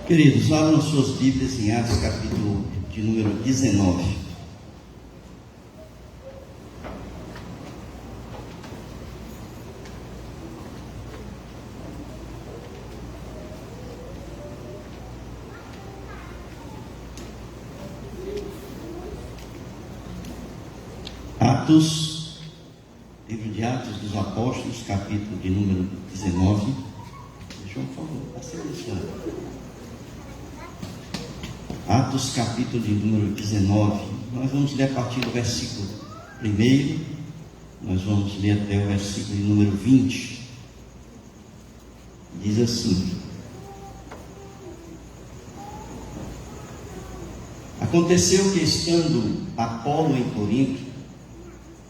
Queridos, abram suas Bíblias em Atos, capítulo de número 19. Atos, livro de Atos dos Apóstolos, capítulo de número 19. Deixa eu, por favor, passei isso. Atos, capítulo de número 19. Nós vamos ler a partir do versículo 1. Nós vamos ler até o versículo de número 20. Diz assim: Aconteceu que, estando Apolo em Corinto,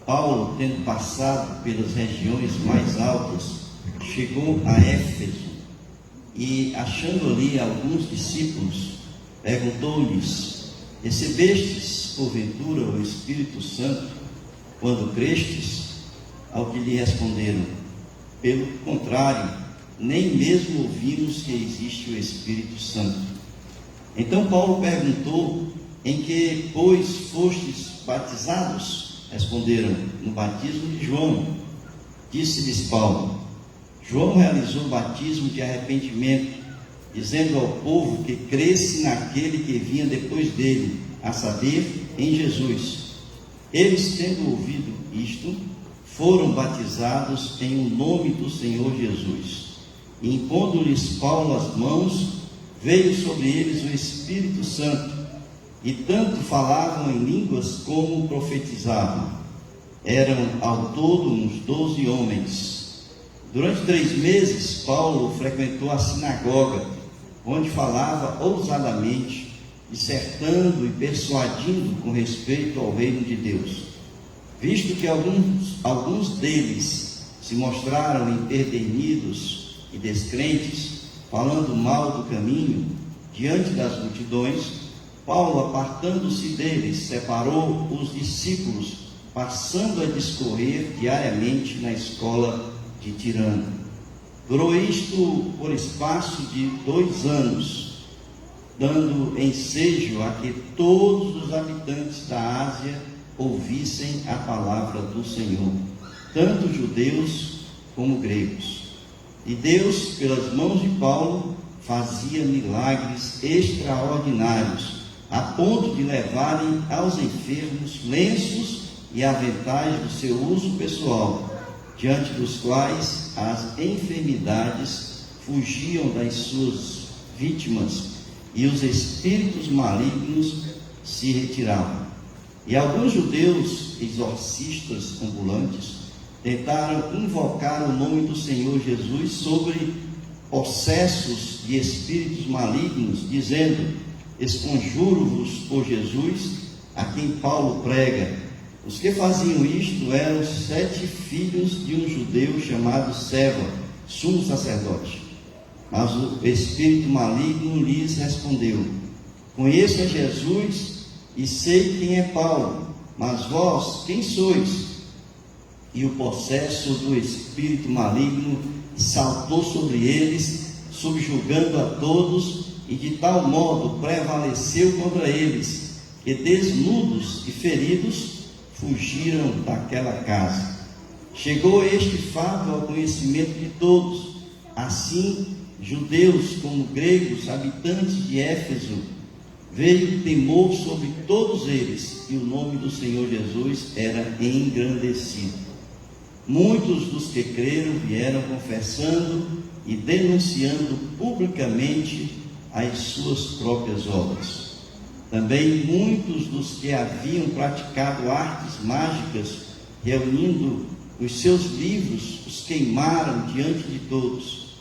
Paulo, tendo passado pelas regiões mais altas, chegou a Éfeso e, achando ali alguns discípulos, perguntou-lhes: Recebestes, porventura, o Espírito Santo, quando crestes? Ao que lhe responderam: Pelo contrário, nem mesmo ouvimos que existe o Espírito Santo. Então Paulo perguntou: Em que, pois, fostes batizados? Responderam: No batismo de João. Disse-lhes Paulo: João realizou o batismo de arrependimento, dizendo ao povo que cresce naquele que vinha depois dele, a saber, em Jesus. Eles, tendo ouvido isto, foram batizados em o nome do Senhor Jesus. E, impondo-lhes Paulo as mãos, veio sobre eles o Espírito Santo, e tanto falavam em línguas como profetizavam. Eram ao todo uns 12 homens. Durante 3 meses, Paulo frequentou a sinagoga, onde falava ousadamente, dissertando e persuadindo com respeito ao reino de Deus. Visto que alguns deles se mostraram empedernidos e descrentes, falando mal do caminho, diante das multidões, Paulo, apartando-se deles, separou os discípulos, passando a discorrer diariamente na escola de Tirano. Durou isto por espaço de 2 anos, dando ensejo a que todos os habitantes da Ásia ouvissem a palavra do Senhor, tanto judeus como gregos. E Deus, pelas mãos de Paulo, fazia milagres extraordinários, a ponto de levarem aos enfermos lenços e aventais do seu uso pessoal, diante dos quais as enfermidades fugiam das suas vítimas e os espíritos malignos se retiravam. E alguns judeus exorcistas ambulantes tentaram invocar o nome do Senhor Jesus sobre possessos de espíritos malignos, dizendo: Esconjuro-vos por Jesus, a quem Paulo prega. Os que faziam isto eram 7 filhos de um judeu chamado Seva, sumo sacerdote. Mas o espírito maligno lhes respondeu: Conheço a Jesus e sei quem é Paulo, mas vós quem sois? E o possesso do espírito maligno saltou sobre eles, subjugando a todos, e de tal modo prevaleceu contra eles, que desnudos e feridos fugiram daquela casa. Chegou este fato ao conhecimento de todos. Assim, judeus como gregos, habitantes de Éfeso, veio temor sobre todos eles, e o nome do Senhor Jesus era engrandecido. Muitos dos que creram vieram confessando e denunciando publicamente as suas próprias obras. Também muitos dos que haviam praticado artes mágicas, reunindo os seus livros, os queimaram diante de todos.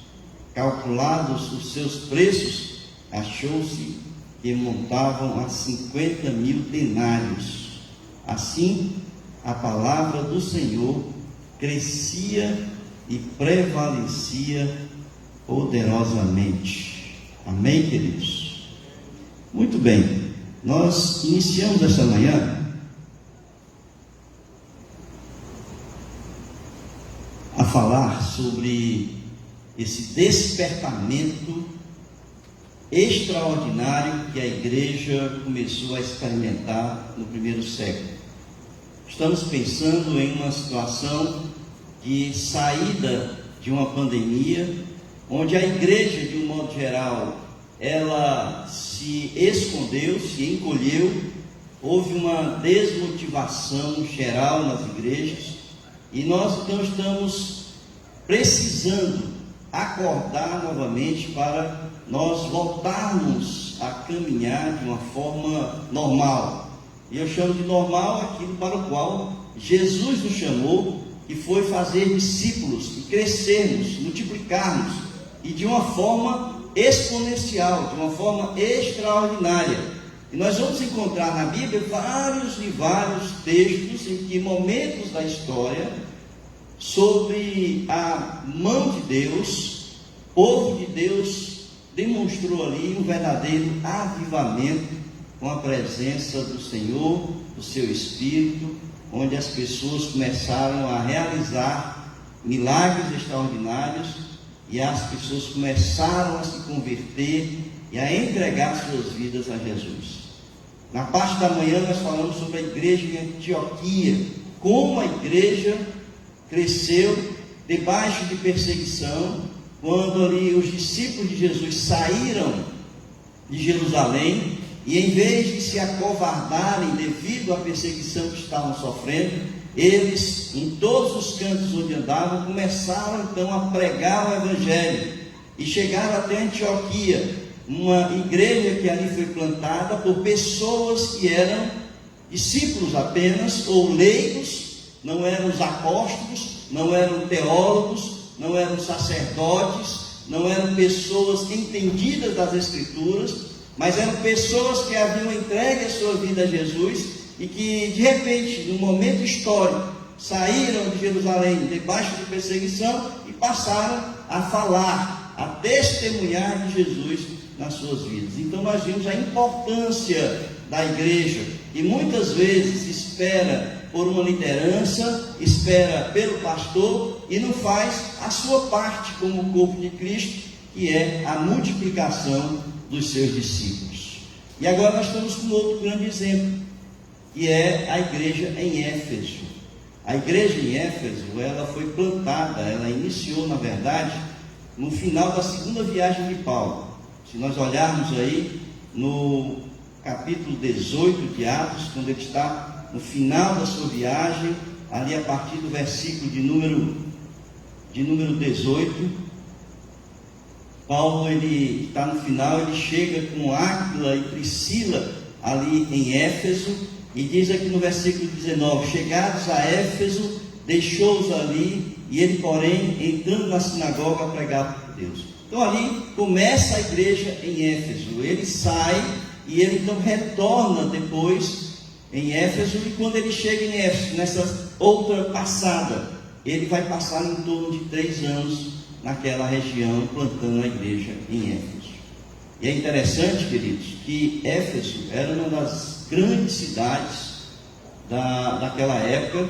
Calculados os seus preços, achou-se que montavam a 50.000 denários. Assim, a palavra do Senhor crescia e prevalecia poderosamente. Amém, queridos? Muito bem, nós iniciamos esta manhã a falar sobre esse despertamento extraordinário que a igreja começou a experimentar no primeiro século. Estamos pensando em uma situação de saída de uma pandemia, onde a igreja, de um modo geral, ela se escondeu, se encolheu, houve uma desmotivação geral nas igrejas, e nós então estamos precisando acordar novamente para nós voltarmos a caminhar de uma forma normal. E eu chamo de normal aquilo para o qual Jesus nos chamou, que foi fazer discípulos e crescermos, multiplicarmos, e de uma forma exponencial, de uma forma extraordinária. E nós vamos encontrar na Bíblia vários e vários textos em que momentos da história, sobre a mão de Deus, o povo de Deus demonstrou ali um verdadeiro avivamento com a presença do Senhor, do seu Espírito, onde as pessoas começaram a realizar milagres extraordinários e as pessoas começaram a se converter e a entregar suas vidas a Jesus. Na parte da manhã nós falamos sobre a igreja em Antioquia, como a igreja cresceu debaixo de perseguição, quando ali os discípulos de Jesus saíram de Jerusalém, e em vez de se acovardarem devido à perseguição que estavam sofrendo, eles, em todos os cantos onde andavam, começaram então a pregar o Evangelho, e chegaram até Antioquia, uma igreja que ali foi plantada por pessoas que eram discípulos apenas, ou leigos, não eram os apóstolos, não eram teólogos, não eram sacerdotes, não eram pessoas entendidas das Escrituras, mas eram pessoas que haviam entregue a sua vida a Jesus e que de repente, num momento histórico, saíram de Jerusalém debaixo de perseguição e passaram a falar, a testemunhar de Jesus nas suas vidas. Então nós vimos a importância da igreja, que muitas vezes espera por uma liderança, espera pelo pastor e não faz a sua parte como corpo de Cristo, que é a multiplicação dos seus discípulos. E agora nós estamos com outro grande exemplo, que é a igreja em Éfeso. A igreja em Éfeso, ela foi plantada, ela iniciou, na verdade, no final da segunda viagem de Paulo. Se nós olharmos aí no capítulo 18 de Atos, quando ele está no final da sua viagem, ali a partir do versículo de número 18, Paulo, ele está no final, ele chega com Áquila e Priscila ali em Éfeso, e diz aqui no versículo 19: chegados a Éfeso, deixou-os ali, e ele, porém, entrando na sinagoga, pregava por Deus. Então ali começa a igreja em Éfeso, ele sai, e ele então retorna depois em Éfeso, e quando ele chega em Éfeso, nessa outra passada, ele vai passar em torno de 3 anos naquela região, plantando a igreja em Éfeso. E é interessante, queridos, que Éfeso era uma das grandes cidades daquela época.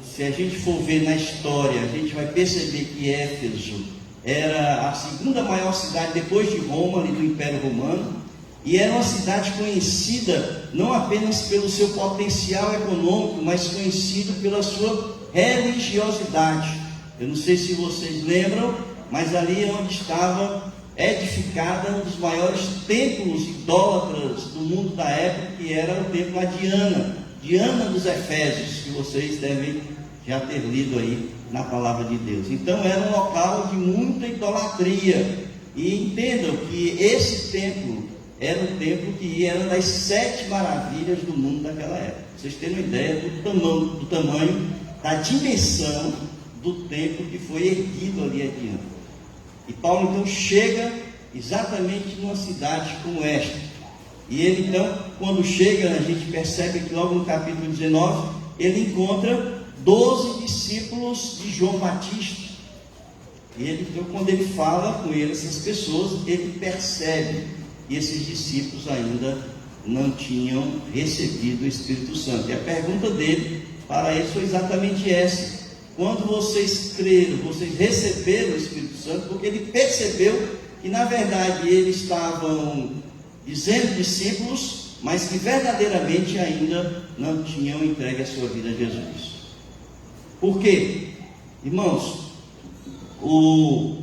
Se a gente for ver na história, a gente vai perceber que Éfeso era a segunda maior cidade depois de Roma, ali do Império Romano, e era uma cidade conhecida não apenas pelo seu potencial econômico, mas conhecido pela sua religiosidade. Eu não sei se vocês lembram, mas ali é onde estava edificada um dos maiores templos idólatras do mundo da época, que era o templo a Diana dos Efésios, que vocês devem já ter lido aí na palavra de Deus. Então era um local de muita idolatria, e entendam que esse templo era um templo que era das 7 maravilhas do mundo daquela época. Vocês terem uma ideia do tamanho, da dimensão do templo que foi erguido ali adiante. E Paulo então chega exatamente numa cidade como esta. E ele então, quando chega, a gente percebe que logo no capítulo 19, ele encontra 12 discípulos de João Batista. E ele, então, quando ele fala com essas pessoas, ele percebe que esses discípulos ainda não tinham recebido o Espírito Santo. E a pergunta dele para eles foi exatamente essa: quando vocês creram, vocês receberam o Espírito Santo? Porque ele percebeu que na verdade eles estavam dizendo discípulos, mas que verdadeiramente ainda não tinham entregue a sua vida a Jesus. Por quê? Irmãos, o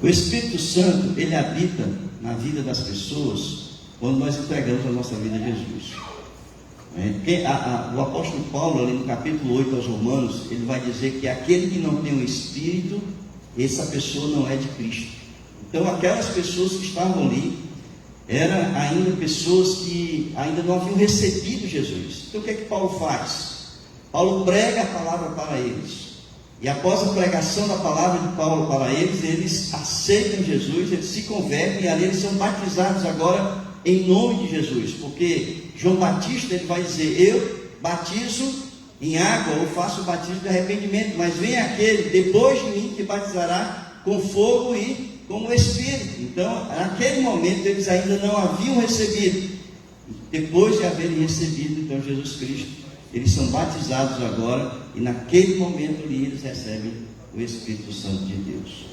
Espírito Santo, ele habita na vida das pessoas quando nós entregamos a nossa vida a Jesus. O apóstolo Paulo, ali no capítulo 8 aos Romanos, ele vai dizer que aquele que não tem o Espírito, essa pessoa não é de Cristo. Então aquelas pessoas que estavam ali eram ainda pessoas que ainda não haviam recebido Jesus. Então o que é que Paulo faz? Paulo prega a palavra para eles, e após a pregação da palavra de Paulo para eles, eles aceitam Jesus, eles se convertem, e ali eles são batizados agora em nome de Jesus, porque João Batista, ele vai dizer: eu batizo em água, ou faço o batismo de arrependimento, mas vem aquele depois de mim que batizará com fogo e com o Espírito. Então, naquele momento, eles ainda não haviam recebido. Depois de haverem recebido, então, Jesus Cristo, eles são batizados agora, e naquele momento ali eles recebem o Espírito Santo de Deus.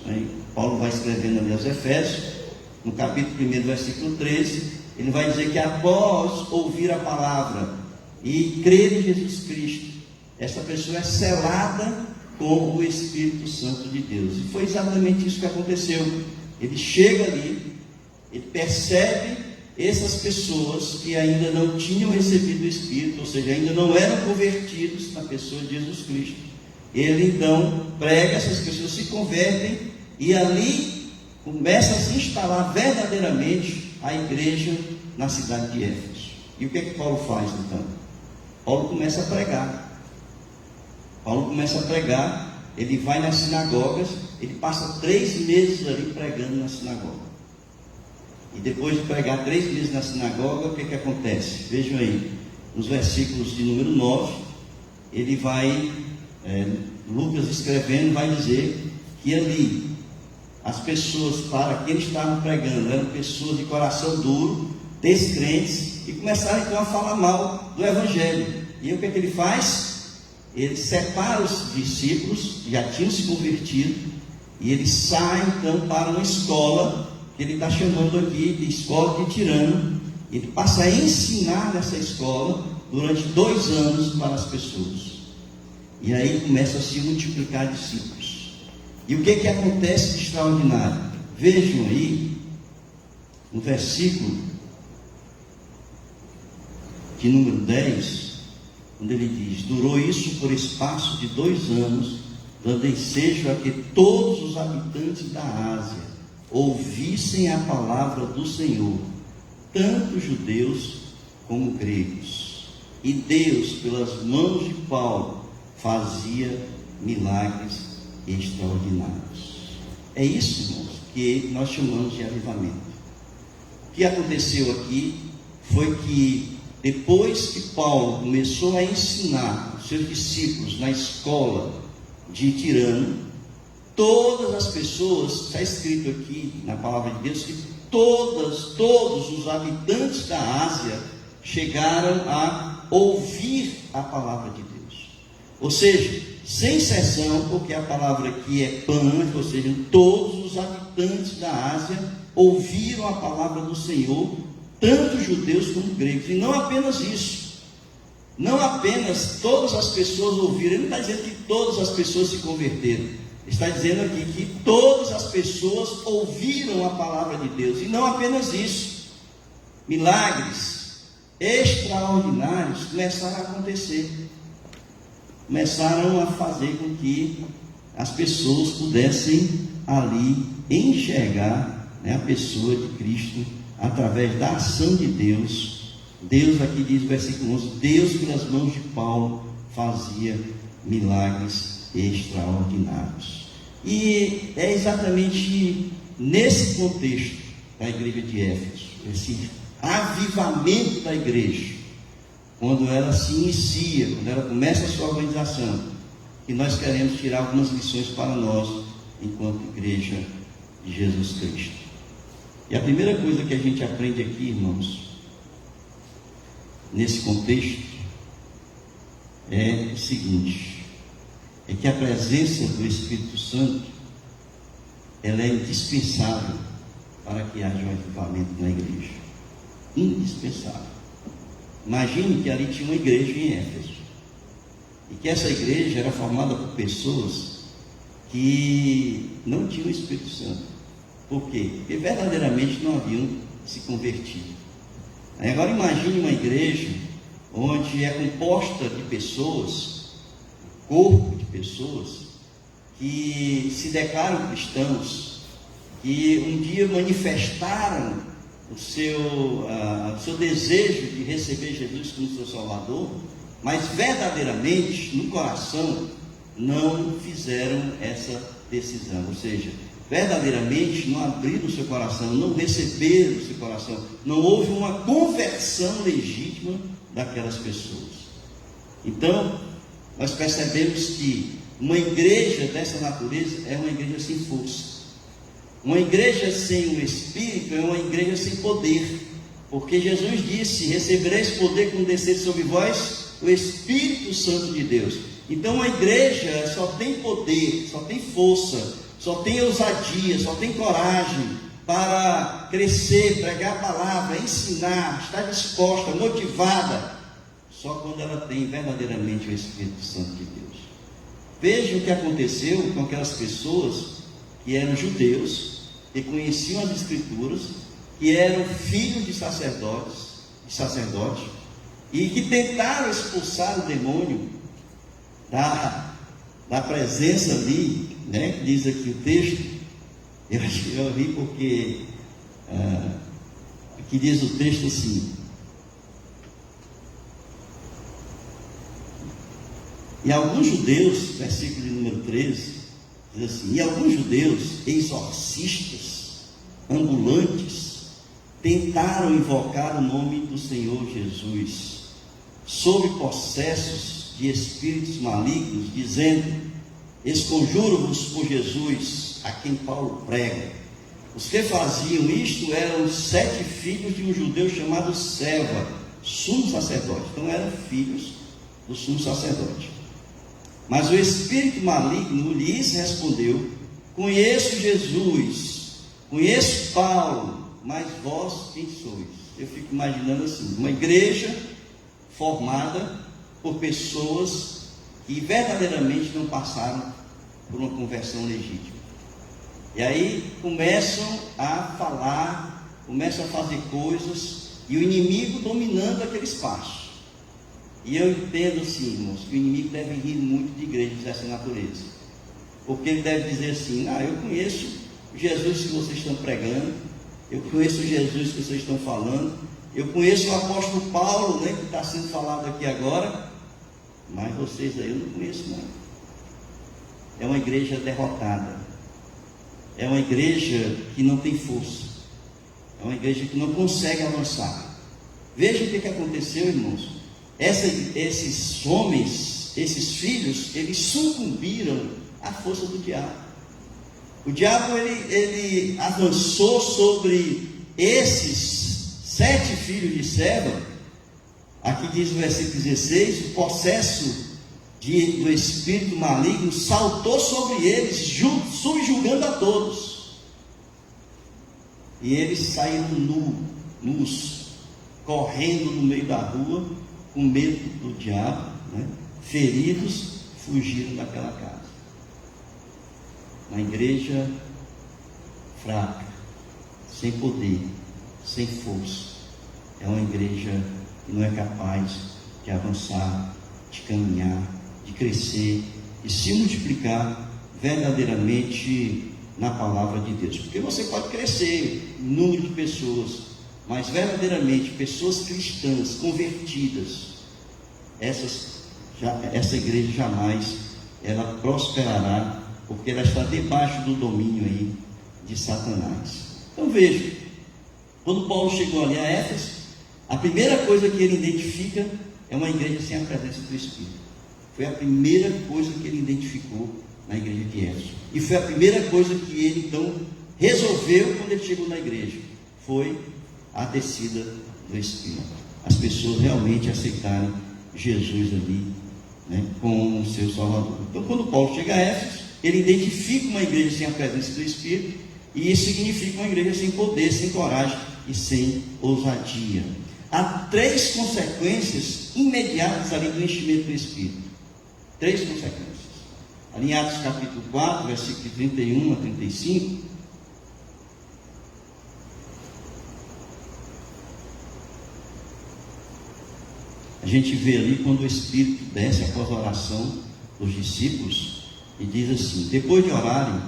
Paulo vai escrevendo ali aos Efésios, no capítulo 1, versículo 13, ele vai dizer que após ouvir a palavra e crer em Jesus Cristo, essa pessoa é selada com o Espírito Santo de Deus. E foi exatamente isso que aconteceu. Ele chega ali, ele percebe essas pessoas que ainda não tinham recebido o Espírito, ou seja, ainda não eram convertidos na pessoa de Jesus Cristo. Ele então prega, essas pessoas se convertem, e ali começa a se instalar verdadeiramente a igreja na cidade de Éfeso. E o que é que Paulo faz então? Paulo começa a pregar, ele vai nas sinagogas, ele passa 3 meses ali pregando na sinagoga. E depois de pregar 3 meses na sinagoga, o que é que acontece? Vejam aí, nos versículos de número 9, ele vai, Lucas escrevendo, vai dizer que ali, as pessoas para quem ele estava pregando eram pessoas de coração duro, descrentes, e começaram então a falar mal do Evangelho. E o que é que ele faz? Ele separa os discípulos, que já tinham se convertido, e ele sai então para uma escola, que ele está chamando aqui de escola de Tirano. Ele passa a ensinar nessa escola durante 2 anos para as pessoas. E aí começa a se multiplicar discípulos. E o que é que acontece de extraordinário? Vejam aí, no versículo de número 10, quando ele diz: durou isso por espaço de 2 anos, dando ensejo a que todos os habitantes da Ásia ouvissem a palavra do Senhor, tanto judeus como gregos. E Deus, pelas mãos de Paulo, fazia milagres extraordinários. É isso, irmãos, que nós chamamos de avivamento. O que aconteceu aqui foi que depois que Paulo começou a ensinar os seus discípulos na escola de Tirano, todas as pessoas, está escrito aqui na palavra de Deus, que todos os habitantes da Ásia chegaram a ouvir a palavra de Deus. Ou seja, sem exceção, porque a palavra aqui é pan, ou seja, todos os habitantes da Ásia ouviram a palavra do Senhor, tanto judeus como gregos. E não apenas isso, não apenas todas as pessoas ouviram. Ele não está dizendo que todas as pessoas se converteram, está dizendo aqui que todas as pessoas ouviram a palavra de Deus. E não apenas isso, milagres extraordinários começaram a acontecer, começaram a fazer com que as pessoas pudessem ali enxergar, a pessoa de Cristo através da ação de Deus. Deus, aqui diz o versículo 11, Deus pelas mãos de Paulo fazia milagres extraordinários. E é exatamente nesse contexto da igreja de Éfeso, esse avivamento da igreja, quando ela se inicia, quando ela começa a sua organização, que nós queremos tirar algumas lições para nós, enquanto igreja de Jesus Cristo. E a primeira coisa que a gente aprende aqui, irmãos, nesse contexto, é o seguinte: é que a presença do Espírito Santo, ela é indispensável para que haja um avivamento na igreja. Indispensável. Imagine que ali tinha uma igreja em Éfeso, e que essa igreja era formada por pessoas que não tinham o Espírito Santo. Por quê? Porque verdadeiramente não haviam se convertido. Agora imagine uma igreja onde é composta de pessoas, corpo de pessoas, que se declaram cristãos, que um dia manifestaram o seu desejo de receber Jesus como seu Salvador, mas verdadeiramente no coração não fizeram essa decisão, ou seja, verdadeiramente não abriram o seu coração, não receberam o seu coração, não houve uma conversão legítima daquelas pessoas. Então, nós percebemos que uma igreja dessa natureza é uma igreja sem força. Uma igreja sem o Espírito é uma igreja sem poder, porque Jesus disse: recebereis poder quando descer sobre vós o Espírito Santo de Deus. Então uma igreja só tem poder, só tem força, só tem ousadia, só tem coragem para crescer, pregar a palavra, ensinar, estar disposta, motivada, só quando ela tem verdadeiramente o Espírito Santo de Deus. Veja o que aconteceu com aquelas pessoas que eram judeus, que conheciam as Escrituras, que eram filhos de sacerdotes, e que tentaram expulsar o demônio da presença ali, né? Diz aqui o texto, eu acho que eu ri porque aqui diz o texto assim: e alguns judeus, versículo de número 13, diz assim: e alguns judeus, exorcistas, ambulantes, tentaram invocar o nome do Senhor Jesus, sob possessos de espíritos malignos, dizendo: esconjuro-vos por Jesus, a quem Paulo prega. Os que faziam isto eram 7 filhos de um judeu chamado Seva, sumo sacerdote. Então eram filhos do sumo sacerdote. Mas o espírito maligno lhes respondeu: conheço Jesus, conheço Paulo, mas vós quem sois? Eu fico imaginando assim, uma igreja formada por pessoas que verdadeiramente não passaram por uma conversão legítima. E aí começam a falar, começam a fazer coisas, e o inimigo dominando aquele espaço. E eu entendo assim, irmãos, que o inimigo deve rir muito de igrejas dessa natureza, porque ele deve dizer assim: eu conheço o Jesus que vocês estão pregando, eu conheço o Jesus que vocês estão falando, eu conheço o apóstolo Paulo, né, que está sendo falado aqui agora, mas vocês aí eu não conheço não. É uma igreja derrotada, é uma igreja que não tem força, é uma igreja que não consegue avançar. Veja o que aconteceu, irmãos. Esses homens, esses filhos, eles sucumbiram à força do diabo. O diabo ele avançou sobre esses 7 filhos de Seva. Aqui diz no versículo 16: o possesso do espírito maligno saltou sobre eles, subjugando a todos. E eles saíram nus, correndo no meio da rua, com medo do diabo, né? Feridos, fugiram daquela casa. Uma igreja fraca, sem poder, sem força, é uma igreja que não é capaz de avançar, de caminhar, de crescer e se multiplicar verdadeiramente na palavra de Deus. Porque você pode crescer em número de pessoas, mas verdadeiramente pessoas cristãs, convertidas, essa igreja jamais ela prosperará, porque ela está debaixo do domínio aí de Satanás. Então veja, quando Paulo chegou ali a Éfeso, a primeira coisa que ele identifica é uma igreja sem a presença do Espírito. Foi a primeira coisa que ele identificou na igreja de Éfeso, e foi a primeira coisa que ele então resolveu quando ele chegou na igreja, foi a descida do Espírito. As pessoas realmente aceitarem Jesus ali né, com o seu Salvador. Então, quando Paulo chega a Éfeso, ele identifica uma igreja sem a presença do Espírito, e isso significa uma igreja sem poder, sem coragem e sem ousadia. Há 3 consequências imediatas ali do enchimento do Espírito. 3 consequências. Ali em Atos capítulo 4, versículo 31 a 35, a gente vê ali quando o Espírito desce após a oração dos discípulos e diz assim: depois de orarem,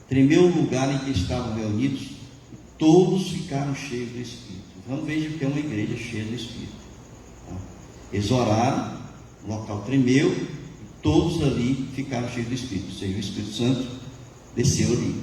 tremeu o lugar em que estavam reunidos e todos ficaram cheios do Espírito. Então veja que é uma igreja cheia do Espírito. Tá? Eles oraram, o local tremeu e todos ali ficaram cheios do Espírito, ou seja, o Espírito Santo desceu ali.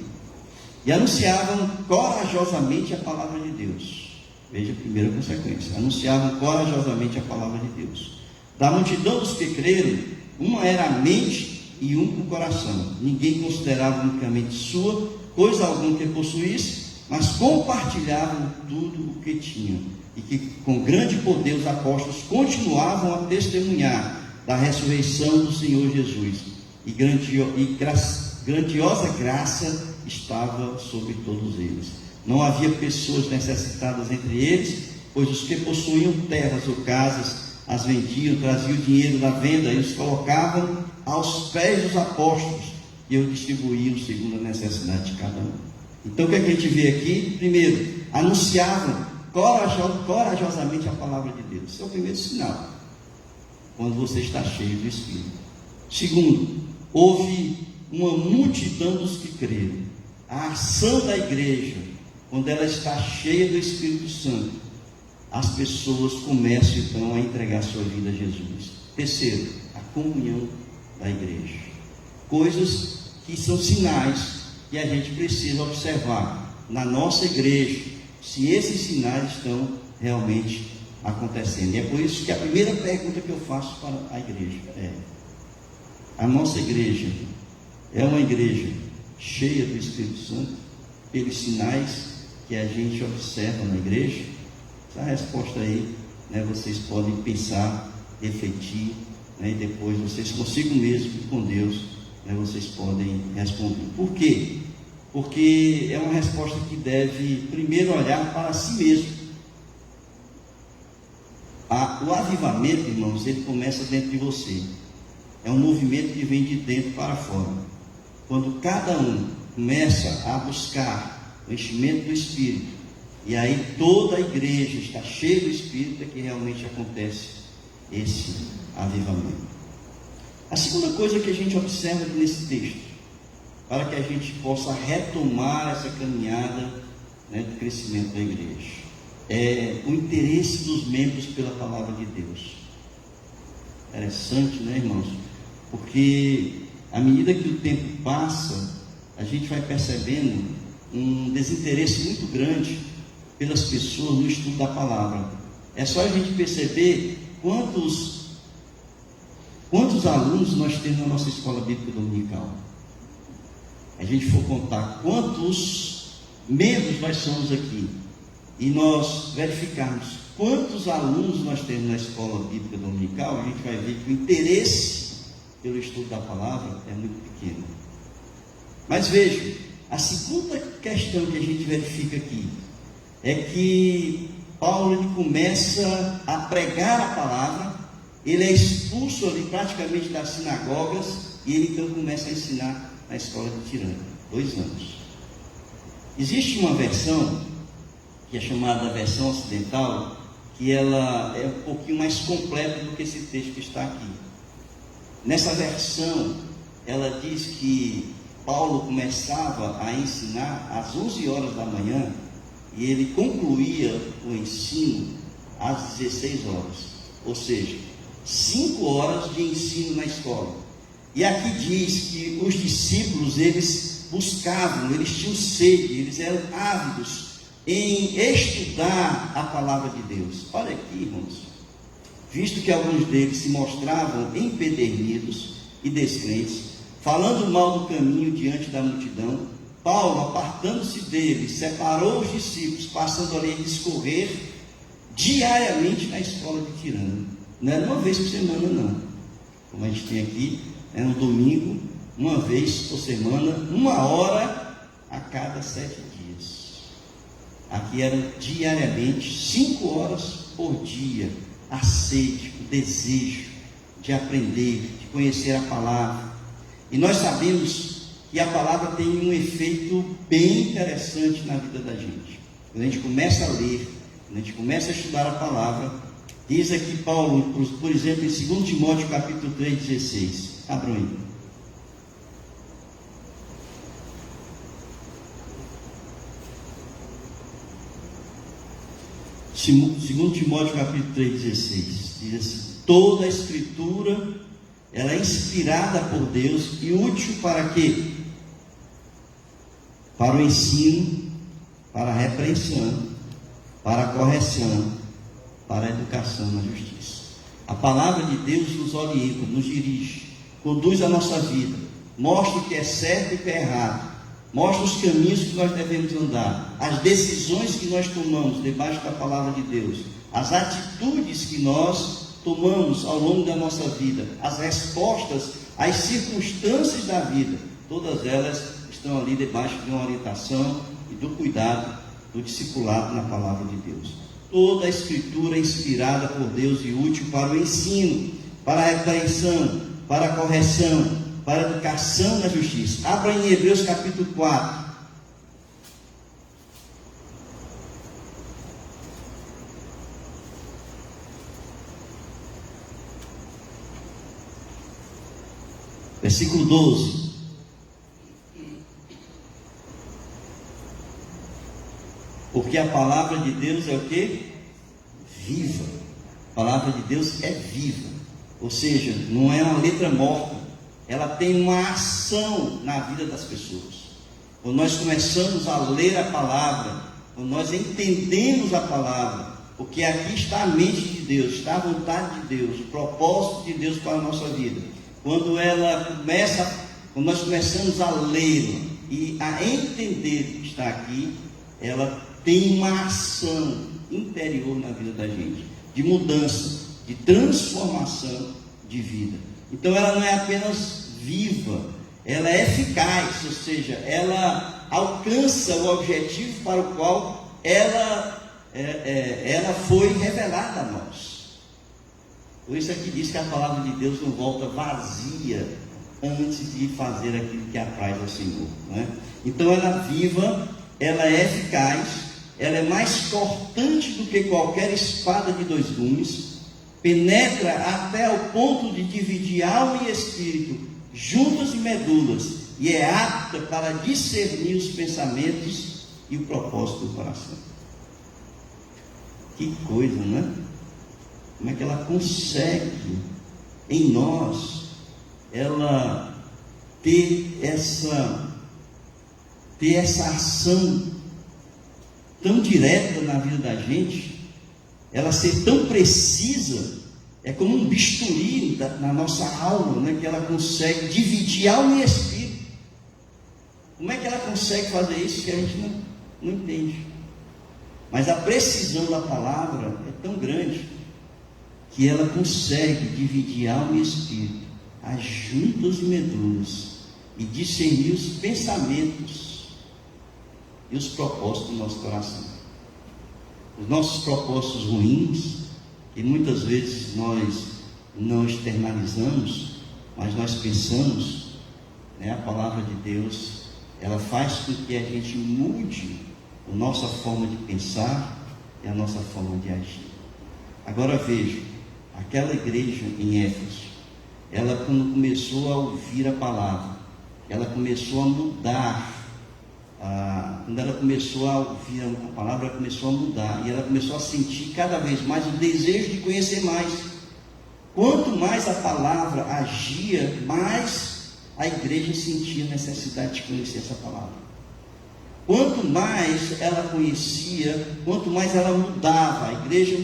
E anunciavam corajosamente a palavra de Deus. Veja a primeira consequência: anunciavam corajosamente a palavra de Deus. Da multidão dos que creram, uma era a mente e um o coração. Ninguém considerava unicamente sua coisa alguma que possuísse, mas compartilhavam tudo o que tinham. E que com grande poder os apóstolos continuavam a testemunhar da ressurreição do Senhor Jesus. E grandiosa graça estava sobre todos eles. Não havia pessoas necessitadas entre eles, pois os que possuíam terras ou casas as vendiam, traziam o dinheiro da venda e os colocavam aos pés dos apóstolos, e os distribuíam segundo a necessidade de cada um. Então o que a gente vê aqui? Primeiro, anunciavam corajosamente a palavra de Deus. Esse é o primeiro sinal, quando você está cheio do Espírito. Segundo, houve uma multidão dos que creram. A ação da igreja, quando ela está cheia do Espírito Santo, as pessoas começam então a entregar sua vida a Jesus. Terceiro, a comunhão da igreja. Coisas que são sinais que a gente precisa observar na nossa igreja, se esses sinais estão realmente acontecendo. E é por isso que a primeira pergunta que eu faço para a igreja é: a nossa igreja é uma igreja cheia do Espírito Santo, pelos sinais que a gente observa na igreja? Essa resposta aí, né, vocês podem pensar, refletir, né, e depois vocês consigo mesmo e com Deus, né, vocês podem responder. Por quê? Porque é uma resposta que deve primeiro olhar para si mesmo. O avivamento, irmãos, ele começa dentro de você. É um movimento que vem de dentro para fora. Quando cada um começa a buscar o enchimento do Espírito, e aí toda a igreja está cheia do Espírito, é que realmente acontece esse avivamento. A segunda coisa que a gente observa nesse texto, para que a gente possa retomar essa caminhada, né, do crescimento da igreja, é o interesse dos membros pela palavra de Deus. Interessante, né, irmãos? Porque à medida que o tempo passa, a gente vai percebendo um desinteresse muito grande pelas pessoas no estudo da palavra. É só a gente perceber quantos alunos nós temos na nossa escola bíblica dominical. A gente for contar quantos membros nós somos aqui, e nós verificarmos quantos alunos nós temos na escola bíblica dominical, a gente vai ver que o interesse pelo estudo da palavra é muito pequeno. Mas veja, a segunda questão que a gente verifica aqui é que Paulo ele começa a pregar a palavra, ele é expulso ali praticamente das sinagogas, e ele então começa a ensinar na escola de Tirano, 2 anos. Existe uma versão que é chamada versão ocidental, que ela é um pouquinho mais completa do que esse texto que está aqui. Nessa versão, ela diz que Paulo começava a ensinar às 11 horas da manhã e ele concluía o ensino às 16 horas, ou seja, 5 horas de ensino na escola. E aqui diz que os discípulos, eles buscavam, eles tinham sede, eles eram ávidos em estudar a palavra de Deus. Olha aqui, irmãos, visto que alguns deles se mostravam empedernidos e descrentes, falando mal do caminho diante da multidão, Paulo, apartando-se deles, separou os discípulos, passando ali a discorrer diariamente na escola de Tirano. Não era uma vez por semana, não. como a gente tem aqui, no domingo, uma vez por semana, 1 hora a cada 7 dias. Aqui eram diariamente 5 horas por dia, a sede, o desejo de aprender, de conhecer a palavra. E nós sabemos que a palavra tem um efeito bem interessante na vida da gente. Quando a gente começa a ler, quando a gente começa a estudar a palavra, diz aqui Paulo, por exemplo, em 2 Timóteo capítulo 3,16. Abram aí. Segundo Timóteo capítulo 3,16, diz assim: toda a escritura, ela é inspirada por Deus e útil para quê? Para o ensino, para a repreensão, para a correção, para a educação na justiça. A palavra de Deus nos orienta, nos dirige, conduz a nossa vida, mostra o que é certo e o que é errado, mostra os caminhos que nós devemos andar, as decisões que nós tomamos debaixo da palavra de Deus, as atitudes que nós tomamos ao longo da nossa vida, as respostas às circunstâncias da vida, todas elas estão ali debaixo de uma orientação e do cuidado, do discipulado na palavra de Deus. Toda a escritura é inspirada por Deus e útil para o ensino, para a repreensão, para a correção, para a educação na justiça. Abra em Hebreus capítulo 4. Versículo 12. Porque a palavra de Deus é o quê? Viva. A palavra de Deus é viva. Ou seja, não é uma letra morta. Ela tem uma ação na vida das pessoas. Quando nós começamos a ler a palavra, quando nós entendemos a palavra, porque aqui está a mente de Deus, está a vontade de Deus, o propósito de Deus para a nossa vida. Quando nós começamos a lê-la e a entender o que está aqui, ela tem uma ação interior na vida da gente, de mudança, de transformação de vida. Então ela não é apenas viva, ela é eficaz, ou seja, ela alcança o objetivo para o qual ela foi revelada a nós. Por isso aqui diz que a palavra de Deus não volta vazia antes de fazer aquilo que apraz ao Senhor, não é? Então ela é viva, ela é eficaz, ela é mais cortante do que qualquer espada de 2 gumes, penetra até ao ponto de dividir alma e espírito, juntas e medulas, e é apta para discernir os pensamentos e o propósito do coração. Que coisa, não é? Como é que ela consegue em nós ela ter essa ação tão direta na vida da gente, ela ser tão precisa, é como um bisturi na nossa alma, né? Que ela consegue dividir alma e espírito. Como é que ela consegue fazer isso que a gente não entende? Mas a precisão da palavra é tão grande que ela consegue dividir alma e espírito, as juntas e medulas, e discernir os pensamentos e os propósitos do nosso coração. Os nossos propósitos ruins, que muitas vezes nós não externalizamos, mas nós pensamos, né? A palavra de Deus, ela faz com que a gente mude a nossa forma de pensar e a nossa forma de agir. Agora veja, aquela igreja em Éfeso, ela quando começou a ouvir a palavra, ela começou a mudar. Quando ela começou a ouvir a palavra, ela começou a mudar, e ela começou a sentir cada vez mais o desejo de conhecer mais. Quanto mais a palavra agia, mais a igreja sentia necessidade de conhecer essa palavra. Quanto mais ela conhecia, quanto mais ela mudava, a igreja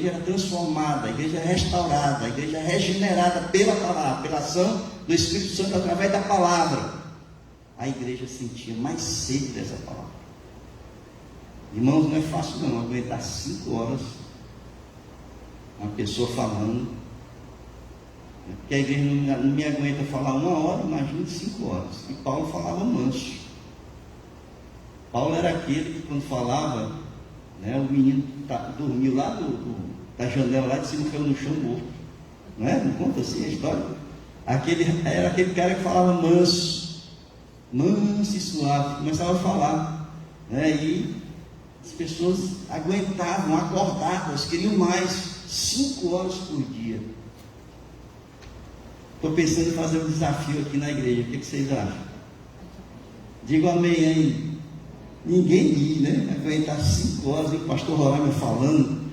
era transformada, a igreja era restaurada, a igreja era regenerada pela palavra, pela ação do Espírito Santo através da palavra. A igreja sentia mais sede dessa palavra. Irmãos, não é fácil não aguentar 5 horas uma pessoa falando Porque a igreja não me aguenta falar 1 hora, imagine 5 horas. E Paulo falava manso. Paulo era aquele que quando falava, né, o menino dormiu lá da janela lá de cima, caiu no chão morto. Não é? Não conta assim a história? Era aquele cara que falava manso e suave, começava a falar, né? E as pessoas aguentavam, acordavam, queriam mais, 5 horas por dia. Estou pensando em fazer um desafio aqui na igreja, o que vocês acham? Digo amém aí. Ninguém diz, né? Aguentar 5 horas, e o pastor Roraima falando.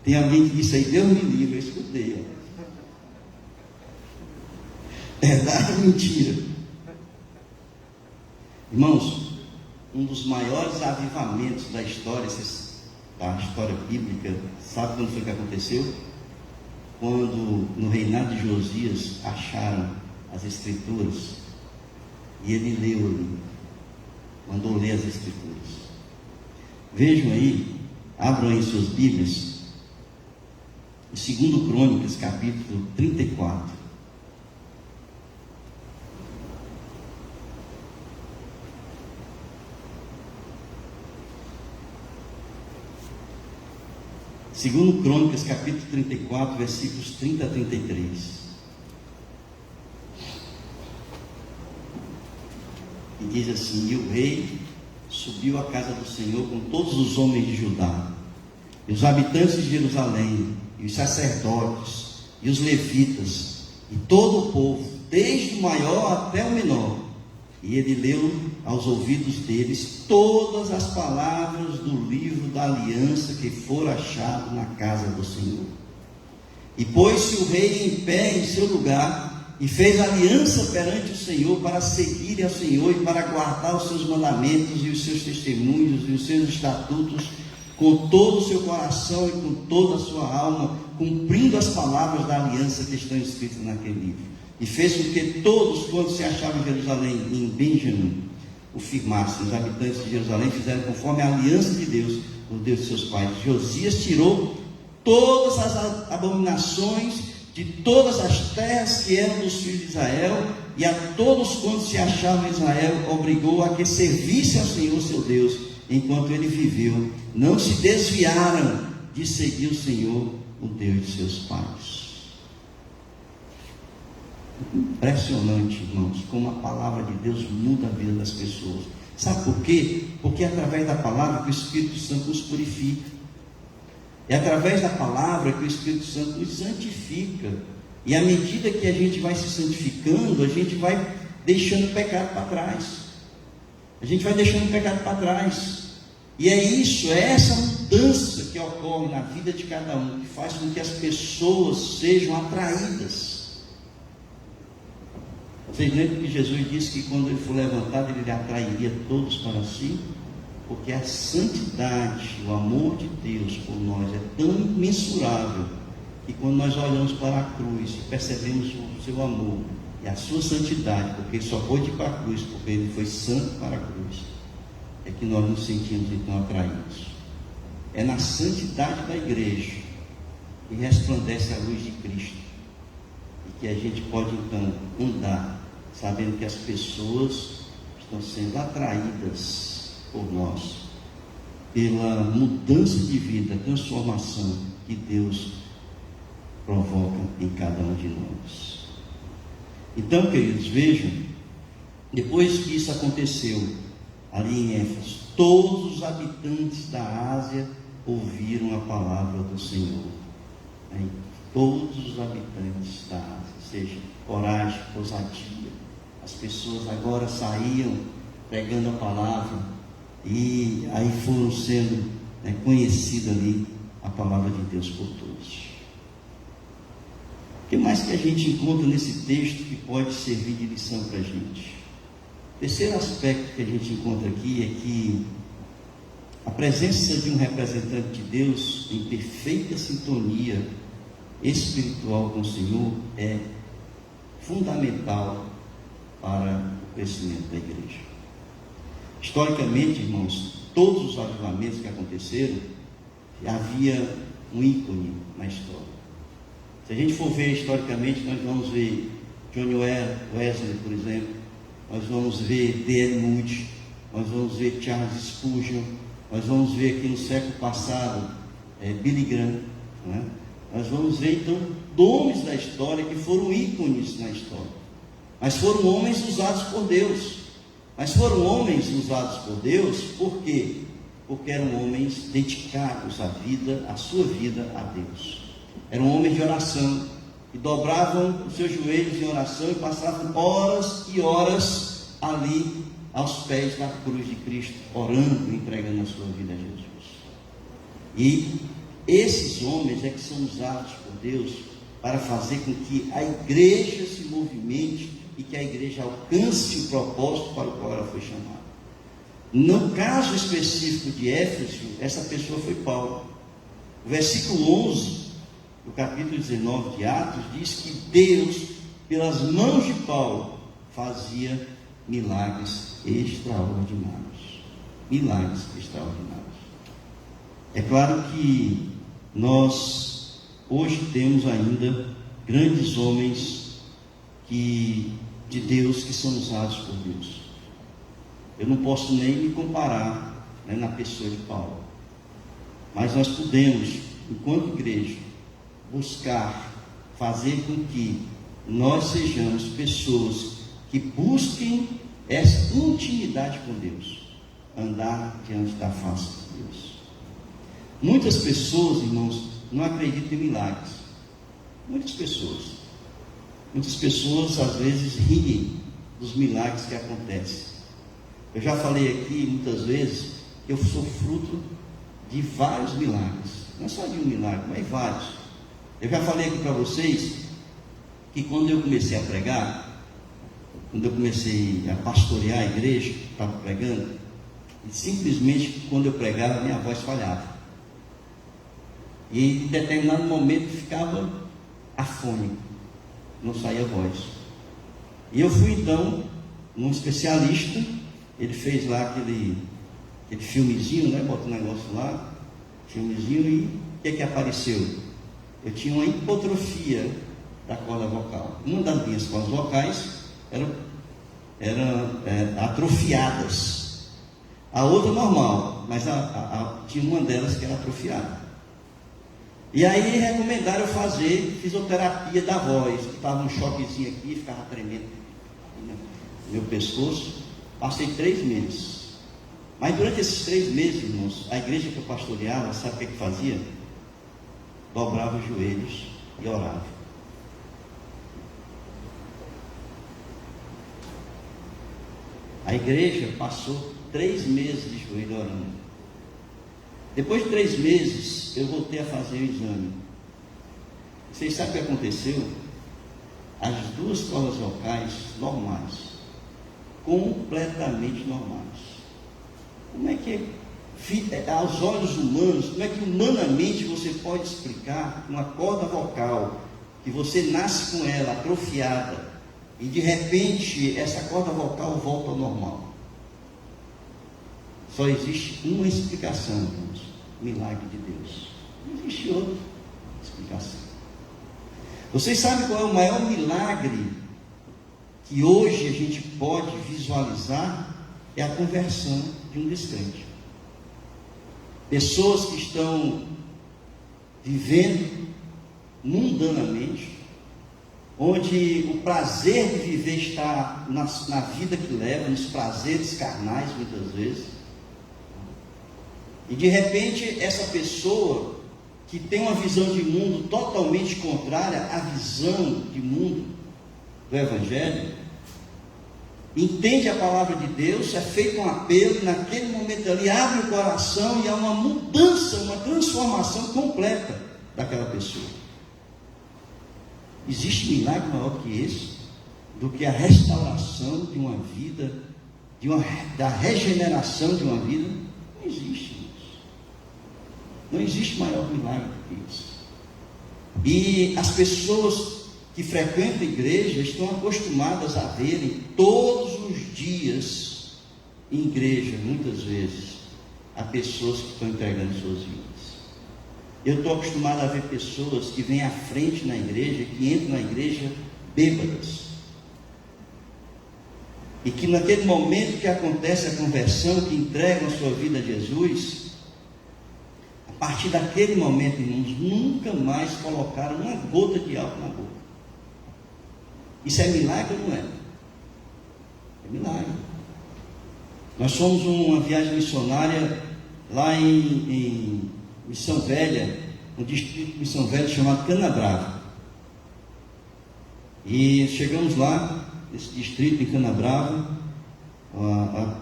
Tem alguém que disse aí, Deus me livre, eu escutei. Verdade ou mentira? Irmãos, um dos maiores avivamentos da história bíblica, sabe quando foi que aconteceu? Quando no reinado de Josias acharam as escrituras e ele leu ali, mandou ler as escrituras. Vejam aí, abram aí suas Bíblias, em 2 Crônicas, capítulo 34. Segundo Crônicas, capítulo 34, versículos 30 a 33. E diz assim: E o rei subiu à casa do Senhor com todos os homens de Judá, e os habitantes de Jerusalém, e os sacerdotes, e os levitas, e todo o povo, desde o maior até o menor. E ele leu aos ouvidos deles todas as palavras do livro da aliança que for achado na casa do Senhor. E pôs-se o rei em pé em seu lugar, e fez aliança perante o Senhor, para seguir ao Senhor e para guardar os seus mandamentos e os seus testemunhos e os seus estatutos com todo o seu coração e com toda a sua alma, cumprindo as palavras da aliança que estão escritas naquele livro. E fez com que todos quantos se achavam em Jerusalém e em Benjamim o firmassem. Os habitantes de Jerusalém fizeram conforme a aliança de Deus, o Deus de seus pais. Josias tirou todas as abominações de todas as terras que eram dos filhos de Israel, e a todos quantos se achavam em Israel obrigou a que servissem ao Senhor seu Deus enquanto ele viveu. Não se desviaram de seguir o Senhor, o Deus de seus pais. Impressionante, irmãos, como a palavra de Deus muda a vida das pessoas. Sabe por quê? Porque é através da palavra que o Espírito Santo nos purifica. É através da palavra que o Espírito Santo nos santifica. E à medida que a gente vai se santificando, a gente vai deixando o pecado para trás. A gente vai deixando o pecado para trás. E é isso, é essa mudança que ocorre na vida de cada um, que faz com que as pessoas sejam atraídas. Vocês lembram que Jesus disse que quando ele for levantado, ele atrairia todos para si? Porque a santidade, o amor de Deus por nós é tão imensurável, que quando nós olhamos para a cruz e percebemos o seu amor e a sua santidade, porque ele só pôde ir para a cruz, porque ele foi santo para a cruz, é que nós nos sentimos então atraídos. É na santidade da igreja que resplandece a luz de Cristo, e que a gente pode então andar sabendo que as pessoas estão sendo atraídas por nós, pela mudança de vida, transformação que Deus provoca em cada um de nós. Então, queridos, vejam, depois que isso aconteceu ali em Éfeso, todos os habitantes da Ásia ouviram a palavra do Senhor. Todos os habitantes da Ásia, ou seja, coragem, ousadia. As pessoas agora saíam pregando a palavra, e aí foram sendo conhecida ali a palavra de Deus por todos. O que mais que a gente encontra nesse texto que pode servir de lição para a gente? O terceiro aspecto que a gente encontra aqui é que a presença de um representante de Deus em perfeita sintonia espiritual com o Senhor é fundamental para o crescimento da igreja. Historicamente, irmãos, todos os avivamentos que aconteceram, havia um ícone na história. Se a gente for ver historicamente, nós vamos ver John Wesley, por exemplo, nós vamos ver D.L. Moody, nós vamos ver Charles Spurgeon, nós vamos ver aqui no século passado Billy Graham, né? Nós vamos ver então nomes da história que foram ícones na história, mas foram homens usados por Deus. Mas foram homens usados por Deus, por quê? Porque eram homens dedicados à sua vida a Deus. Eram homens de oração, que dobravam os seus joelhos em oração e passavam horas e horas ali aos pés da cruz de Cristo, orando e entregando a sua vida a Jesus. E esses homens é que são usados por Deus para fazer com que a igreja se movimente e que a igreja alcance o propósito para o qual ela foi chamada. No caso específico de Éfeso, essa pessoa foi Paulo. O versículo 11 do capítulo 19 de Atos diz que Deus, pelas mãos de Paulo, fazia milagres extraordinários. Milagres extraordinários. É claro que nós hoje temos ainda grandes homens de Deus que são usados por Deus. Eu não posso nem me comparar, né, na pessoa de Paulo, mas nós podemos, enquanto igreja, buscar fazer com que nós sejamos pessoas que busquem essa intimidade com Deus, andar diante da face de Deus. Muitas pessoas, irmãos, não acreditam em milagres. Muitas pessoas às vezes riem dos milagres que acontecem. Eu já falei aqui muitas vezes que eu sou fruto de vários milagres, não é só de um milagre, mas vários. Eu já falei aqui para vocês que quando eu comecei a pregar, quando eu comecei a pastorear a igreja, estava pregando, e simplesmente quando eu pregava minha voz falhava, e em determinado momento ficava afônico, não saía voz. E eu fui então num especialista. Ele fez lá aquele filmezinho, né? Bota um negócio lá, filmezinho, e o que apareceu? Eu tinha uma hipotrofia da corda vocal. Uma das minhas cordas vocais eram atrofiadas. A outra normal, mas tinha uma delas que era atrofiada. E aí recomendaram eu fazer fisioterapia da voz, que estava um choquezinho aqui, ficava tremendo no meu pescoço. Passei 3 meses. Mas durante esses 3 meses, irmãos, a igreja que eu pastoreava, sabe o que fazia? Dobrava os joelhos e orava. A igreja passou 3 meses de joelho orando. Depois de 3 meses, eu voltei a fazer o exame. Vocês sabem o que aconteceu? As 2 cordas vocais normais, completamente normais. Como é que aos olhos humanos, como é que humanamente você pode explicar uma corda vocal que você nasce com ela atrofiada e de repente essa corda vocal volta ao normal? Só existe uma explicação, irmãos: milagre de Deus. Não existe outra explicação. Vocês sabem qual é o maior milagre que hoje a gente pode visualizar? É a conversão de um descrente. Pessoas que estão vivendo mundanamente, onde o prazer de viver está na vida que leva, nos prazeres carnais muitas vezes, e de repente essa pessoa que tem uma visão de mundo totalmente contrária à visão de mundo do Evangelho, entende a palavra de Deus, é feito um apelo, e naquele momento ali abre o coração e há uma mudança, uma transformação completa daquela pessoa. Existe milagre maior que esse, do que a restauração de uma vida, da regeneração de uma vida? Não existe isso. Não existe maior milagre do que isso. E as pessoas que frequentam a igreja estão acostumadas a verem todos os dias em igreja, muitas vezes, a pessoas que estão entregando suas vidas. Eu estou acostumado a ver pessoas que vêm à frente na igreja, que entram na igreja bêbadas. E que naquele momento que acontece a conversão, que entregam a sua vida a Jesus, a partir daquele momento, irmãos, nunca mais colocaram uma gota de álcool na boca. Isso é milagre ou não é? É milagre. Nós fomos uma viagem missionária lá em Missão Velha, no distrito de Missão Velha chamado Canabrava. E chegamos lá, nesse distrito em Canabrava,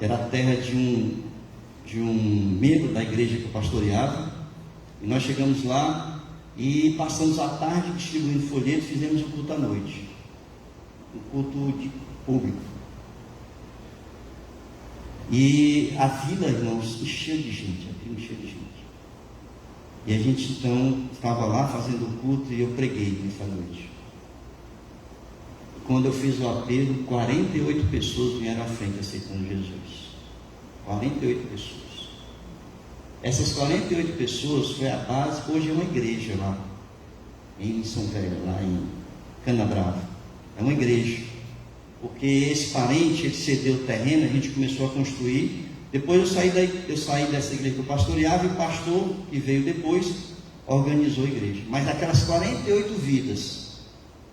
era a terra de um membro da igreja que eu pastoreava. E nós chegamos lá e passamos a tarde distribuindo folhetos, fizemos um culto à noite, um culto público. E a vila, irmãos, encheu de gente, a vila encheu de gente. E a gente então estava lá fazendo o culto e eu preguei nessa noite. Quando eu fiz o apelo, 48 pessoas vieram à frente aceitando Jesus. 48 pessoas. Essas 48 pessoas foi a base. Hoje é uma igreja lá em Missão Velha, lá em Canabrava. É uma igreja. Porque esse parente, ele cedeu o terreno, a gente começou a construir. Depois eu saí dessa igreja que eu pastoreava, e o pastor que veio depois organizou a igreja. Mas aquelas 48 vidas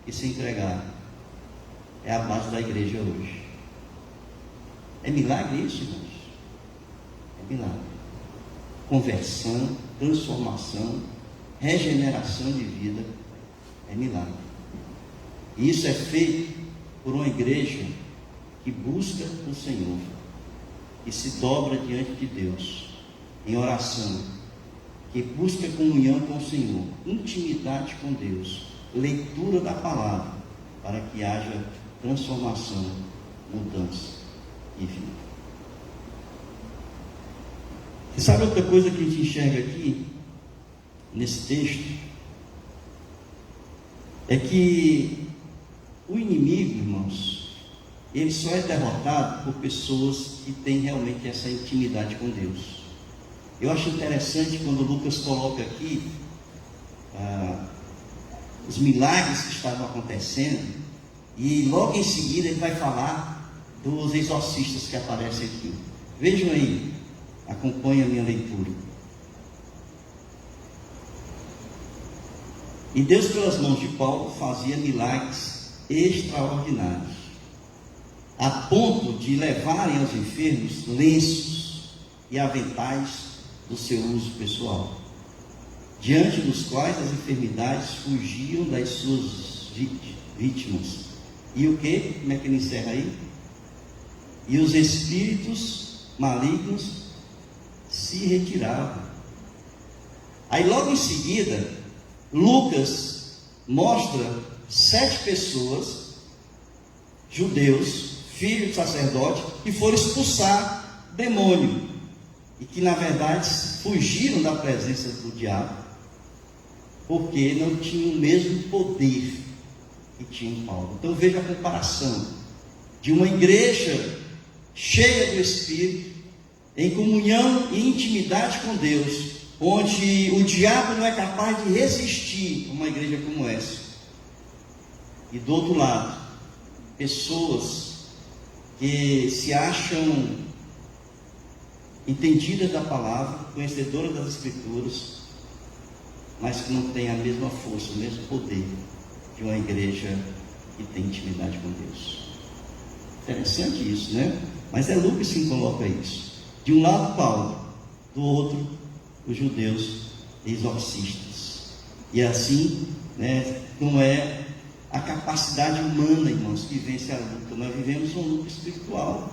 que se entregaram é a base da igreja hoje. É milagre isso, irmãos? É milagre. Conversão, transformação, regeneração de vida, é milagre. E isso é feito por uma igreja que busca o Senhor, que se dobra diante de Deus em oração, que busca comunhão com o Senhor, intimidade com Deus, leitura da palavra, para que haja transformação, mudança e vida. E sabe outra coisa que a gente enxerga aqui, nesse texto? É que o inimigo, irmãos, ele só é derrotado por pessoas que têm realmente essa intimidade com Deus. Eu acho interessante quando Lucas coloca aqui os milagres que estavam acontecendo, e logo em seguida ele vai falar dos exorcistas que aparecem aqui. Vejam aí, acompanhem a minha leitura. E Deus, pelas mãos de Paulo, fazia milagres extraordinários, a ponto de levarem aos enfermos lenços e aventais do seu uso pessoal, diante dos quais as enfermidades fugiam das suas vítimas. E o que? Como é que ele encerra aí? E os espíritos malignos se retiravam. Aí logo em seguida, Lucas mostra 7 pessoas, judeus, filhos de sacerdote, que foram expulsar demônio, e que na verdade fugiram da presença do diabo, porque não tinham o mesmo poder que tinha Paulo. Então veja a comparação de uma igreja cheia do Espírito, em comunhão e intimidade com Deus, onde o diabo não é capaz de resistir a uma igreja como essa. E do outro lado, pessoas que se acham entendidas da palavra, conhecedoras das Escrituras, mas que não têm a mesma força, o mesmo poder de uma igreja que tem intimidade com Deus. Interessante isso, né? Mas é Lucas quem coloca isso. De um lado Paulo, do outro os judeus exorcistas. E assim, né, não é a capacidade humana, irmãos, que vence a luta. Nós vivemos uma luta espiritual.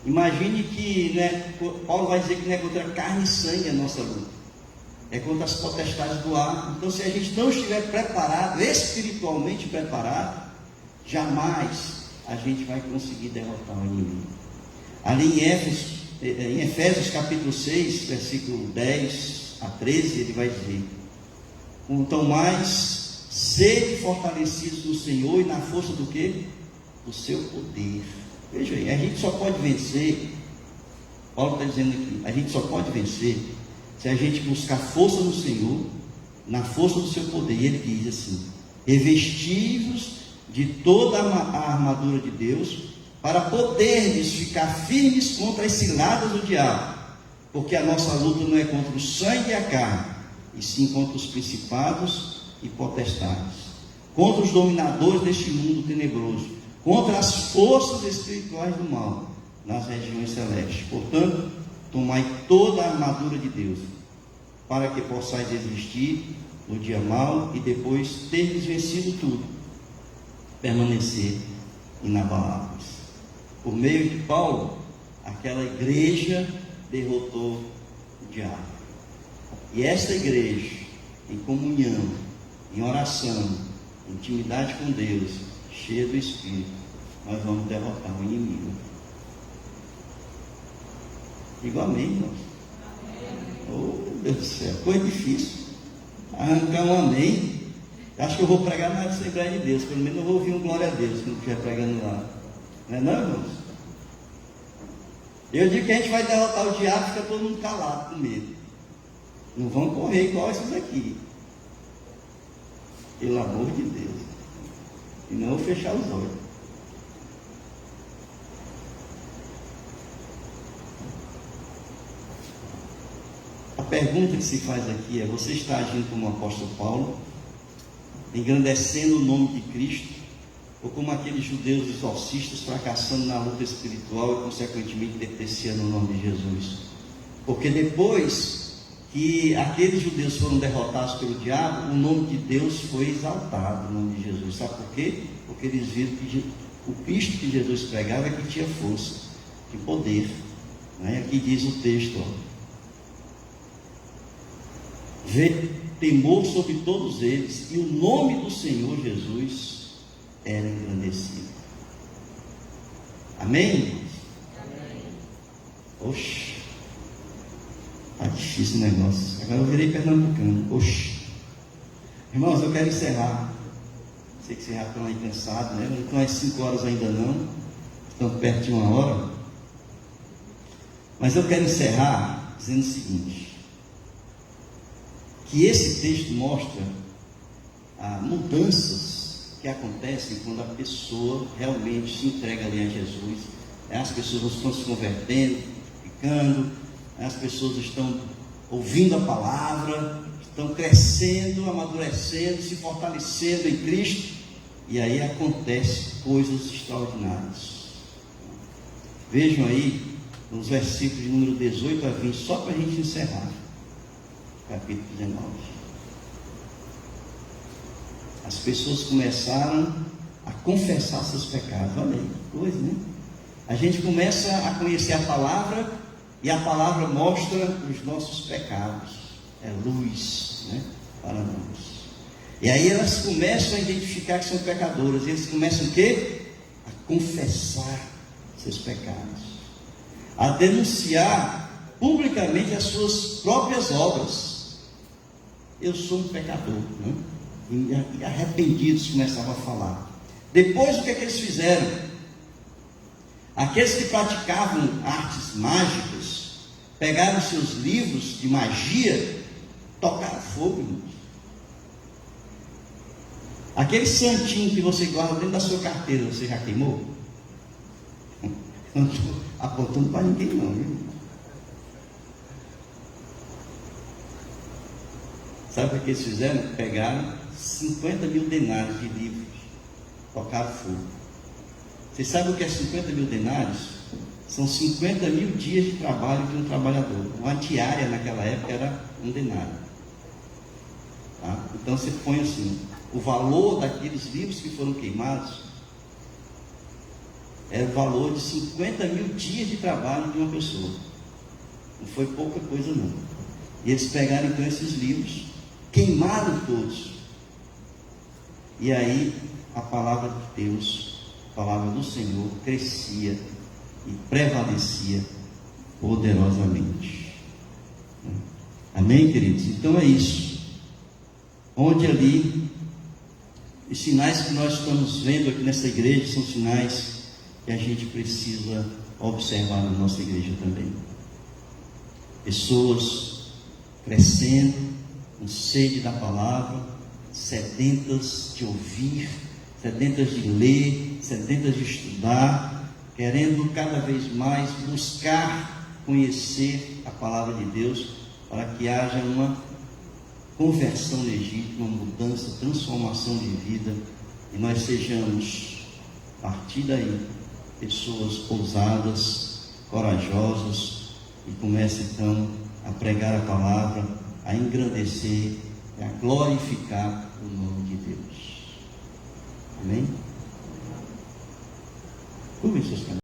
Imagine que, né, Paulo vai dizer que não é contra carne e sangue a nossa luta, é contra as potestades do ar. Então, se a gente não estiver preparado, espiritualmente preparado, jamais a gente vai conseguir derrotar o inimigo. Ali em Efésios capítulo 6, versículo 10 a 13, ele vai dizer: quanto mais sede fortalecidos no Senhor e na força do quê? Do seu poder. Veja aí, a gente só pode vencer, Paulo está dizendo aqui, a gente só pode vencer se a gente buscar força no Senhor, na força do seu poder. E ele diz assim: revesti-vos de toda a armadura de Deus, para poderdes ficar firmes contra as ciladas do diabo, porque a nossa luta não é contra o sangue e a carne, e sim contra os principados e potestades, contra os dominadores deste mundo tenebroso, contra as forças espirituais do mal nas regiões celestes. Portanto, tomai toda a armadura de Deus, para que possais resistir no dia mau, e depois terdes vencido tudo, permanecer inabaláveis. Por meio de Paulo, aquela igreja derrotou o diabo. E esta igreja, em comunhão, em oração, em intimidade com Deus, cheia do Espírito, nós vamos derrotar o inimigo. Digo amém, irmãos. Oh, Deus do céu, coisa difícil. Arrancar um amém. Acho que eu vou pregar na Assembleia de Deus. Pelo menos eu vou ouvir um glória a Deus quando estiver pregando lá. Não é não, irmãos? Eu digo que a gente vai derrotar o diabo e fica todo mundo calado com medo. Não vão correr igual esses aqui. Pelo amor de Deus. E não vou fechar os olhos. A pergunta que se faz aqui é: você está agindo como o apóstolo Paulo, engrandecendo o nome de Cristo, ou como aqueles judeus exorcistas, fracassando na luta espiritual e consequentemente depreciando o nome de Jesus? Porque depois que aqueles judeus foram derrotados pelo diabo, o nome de Deus foi exaltado, o nome de Jesus. Sabe por quê? Porque eles viram que o Cristo que Jesus pregava é que tinha força, que poder, né? Aqui diz o texto, vê temor sobre todos eles, e o nome do Senhor Jesus era engrandecido. Amém, irmãos? Amém. Oxe, está difícil o negócio. Agora eu virei pernambucano. Oxe. Irmãos, eu quero encerrar. Sei que vocês já estão aí cansados, né? Não estão às 5 horas ainda não. Estão perto de 1 hora. Mas eu quero encerrar dizendo o seguinte: que esse texto mostra mudanças que acontecem quando a pessoa realmente se entrega ali a Jesus. As pessoas estão se convertendo, ficando, as pessoas estão ouvindo a palavra, estão crescendo, amadurecendo, se fortalecendo em Cristo, e aí acontecem coisas extraordinárias. Vejam aí nos versículos de número 18 a 20, só para a gente encerrar, capítulo 19. As pessoas começaram a confessar seus pecados. Olha aí, que coisa, né? A gente começa a conhecer a palavra, e a palavra mostra os nossos pecados. É luz, né, para nós. E aí elas começam a identificar que são pecadoras. E eles começam o quê? A confessar seus pecados, a denunciar publicamente as suas próprias obras. Eu sou um pecador, né? E arrependidos começavam a falar. Depois, o que é que eles fizeram? Aqueles que praticavam artes mágicas pegaram seus livros de magia, tocaram fogo, irmãos. Aquele santinho que você guarda dentro da sua carteira, você já queimou? Não estou apontando para ninguém não, viu? Sabe o que eles fizeram? Pegaram 50 mil denários de livros, tocaram fogo. Vocês sabem o que é 50 mil denários? São 50 mil dias de trabalho de um trabalhador. Uma diária naquela época era um denário. Tá? Então você põe assim, o valor daqueles livros que foram queimados era o valor de 50 mil dias de trabalho de uma pessoa. Não foi pouca coisa não. E eles pegaram então esses livros, queimaram todos. E aí a palavra de Deus, a palavra do Senhor crescia e prevalecia poderosamente. Amém, queridos? Então é isso. Onde ali, os sinais que nós estamos vendo aqui nessa igreja são sinais que a gente precisa observar na nossa igreja também. Pessoas crescendo, com sede da palavra, sedentas de ouvir, sedentas de ler, sedentas de estudar, querendo cada vez mais buscar conhecer a palavra de Deus, para que haja uma conversão legítima, uma mudança, transformação de vida, e nós sejamos, a partir daí, pessoas ousadas, corajosas, e comece então a pregar a palavra, a engrandecer, a glorificar o nome de Deus. Amém? Curvem seus caminhos.